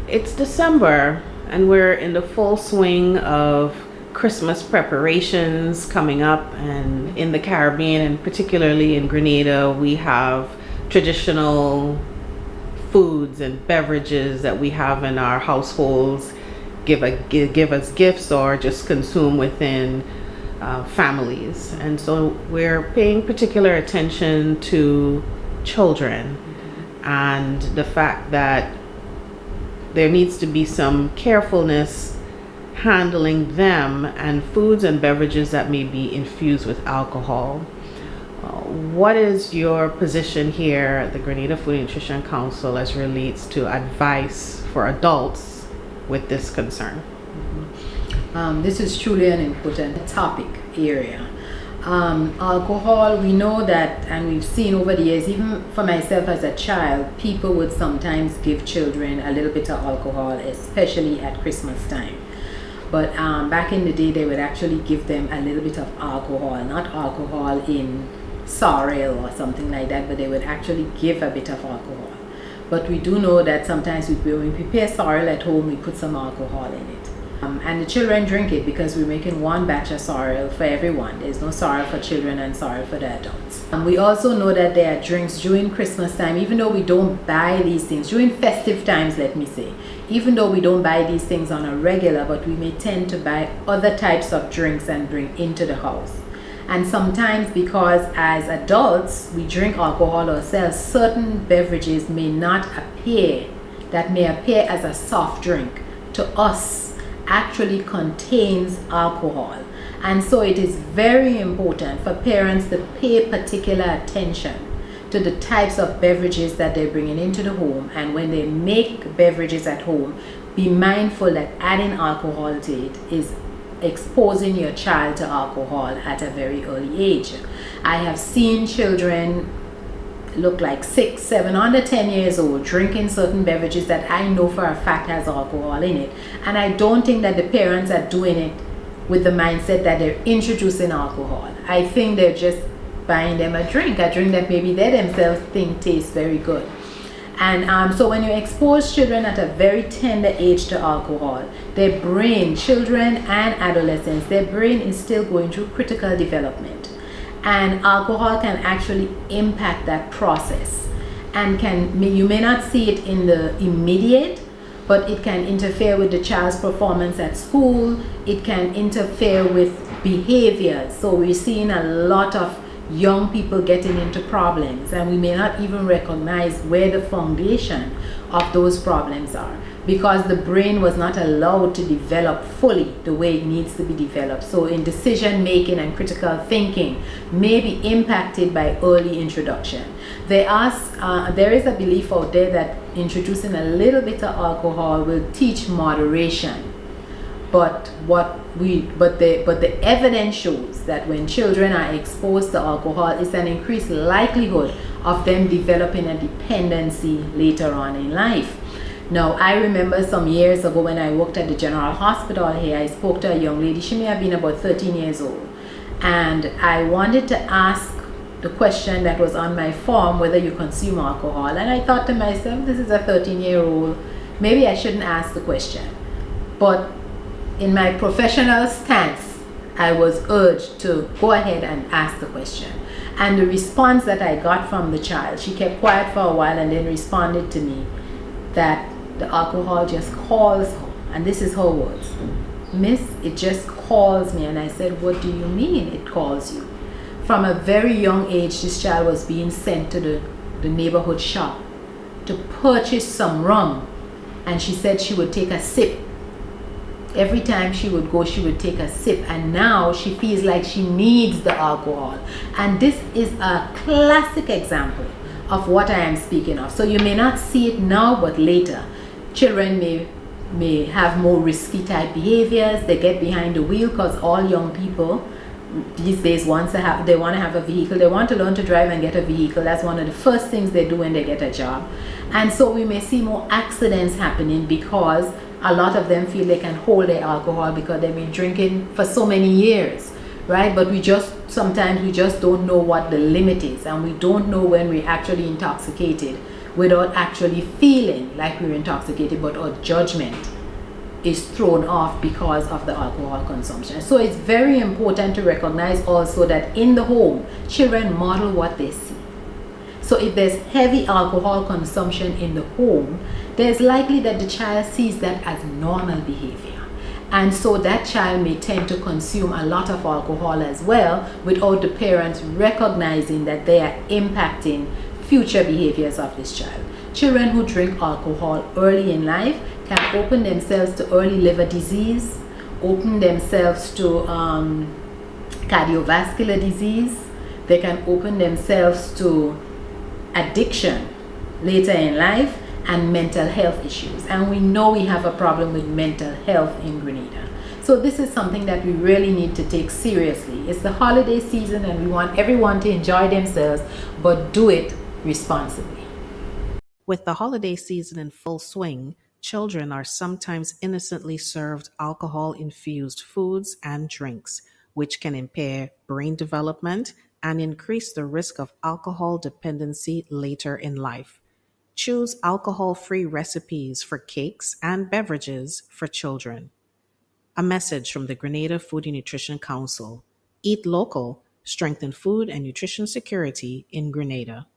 It's December and we're in the full swing of Christmas preparations coming up, and in the Caribbean and particularly in Grenada we have traditional foods and beverages that we have in our households give us gifts or just consume within families. And so we're paying particular attention to children and the fact that there needs to be some carefulness handling them and foods and beverages that may be infused with alcohol. What is your position here at the Grenada Food and Nutrition Council as relates to advice for adults with this concern? This is truly an important topic area. Alcohol, we know that, and we've seen over the years, even for myself as a child, people would sometimes give children a little bit of alcohol, especially at Christmas time. But back in the day, they would actually give them a little bit of alcohol, not alcohol in Sorrel or something like that, but they would actually give a bit of alcohol. But we do know that sometimes when we prepare Sorrel at home, we put some alcohol in it. And the children drink it because we're making one batch of Sorrel for everyone. There's no Sorrel for children and Sorrel for the adults. And we also know that there are drinks during Christmas time, even though we don't buy these things, during festive times, let me say, even though we don't buy these things on a regular, but we may tend to buy other types of drinks and bring into the house. And sometimes because as adults, we drink alcohol ourselves, certain beverages may not appear, that may appear as a soft drink to us, actually contains alcohol. And so it is very important for parents to pay particular attention to the types of beverages that they're bringing into the home, and when they make beverages at home, be mindful that adding alcohol to it is exposing your child to alcohol at a very early age. I have seen children look like 6, 7, under 10 years old drinking certain beverages that I know for a fact has alcohol in it, and I don't think that the parents are doing it with the mindset that they're introducing alcohol. I think they're just buying them a drink that maybe they themselves think tastes very good. And so when you expose children at a very tender age to alcohol, their brain, children and adolescents, their brain is still going through critical development. And alcohol can actually impact that process, and you may not see it in the immediate, but it can interfere with the child's performance at school. It can interfere with behavior. So we're seeing a lot of young people getting into problems, and we may not even recognize where the foundation of those problems are, because the brain was not allowed to develop fully the way it needs to be developed. So in decision making and critical thinking may be impacted by early introduction. There is a belief out there that introducing a little bit of alcohol will teach moderation. But the evidence shows that when children are exposed to alcohol, it's an increased likelihood of them developing a dependency later on in life. Now, I remember some years ago when I worked at the General Hospital here, I spoke to a young lady. She may have been about 13 years old. And I wanted to ask the question that was on my form, whether you consume alcohol. And I thought to myself, this is a 13-year-old. Maybe I shouldn't ask the question. But in my professional stance, I was urged to go ahead and ask the question. And the response that I got from the child, she kept quiet for a while and then responded to me that the alcohol just calls her. And this is her words: "Miss, it just calls me." And I said, "What do you mean it calls you?" From a very young age, this child was being sent to the neighborhood shop to purchase some rum. And she said she would take a sip. Every time she would go, she would take a sip, and now she feels like she needs the alcohol. And this is a classic example of what I am speaking of. So you may not see it now, but later. Children may have more risky type behaviors. They get behind the wheel, because all young people these days they want to have a vehicle. They want to learn to drive and get a vehicle. That's one of the first things they do when they get a job. And so we may see more accidents happening because a lot of them feel they can hold their alcohol because they've been drinking for so many years, right? But sometimes we just don't know what the limit is, and we don't know when we're actually intoxicated without actually feeling like we're intoxicated, but our judgment is thrown off because of the alcohol consumption. So it's very important to recognize also that in the home, children model what they see. So if there's heavy alcohol consumption in the home, there's likely that the child sees that as normal behavior. And so that child may tend to consume a lot of alcohol as well without the parents recognizing that they are impacting future behaviors of this child. Children who drink alcohol early in life can open themselves to early liver disease, open themselves to cardiovascular disease. They can open themselves to addiction later in life and mental health issues. And we know we have a problem with mental health in Grenada. So this is something that we really need to take seriously. It's the holiday season and we want everyone to enjoy themselves, but do it responsibly. With the holiday season in full swing, children are sometimes innocently served alcohol-infused foods and drinks, which can impair brain development and increase the risk of alcohol dependency later in life. Choose alcohol-free recipes for cakes and beverages for children. A message from the Grenada Food and Nutrition Council. Eat local, strengthen food and nutrition security in Grenada.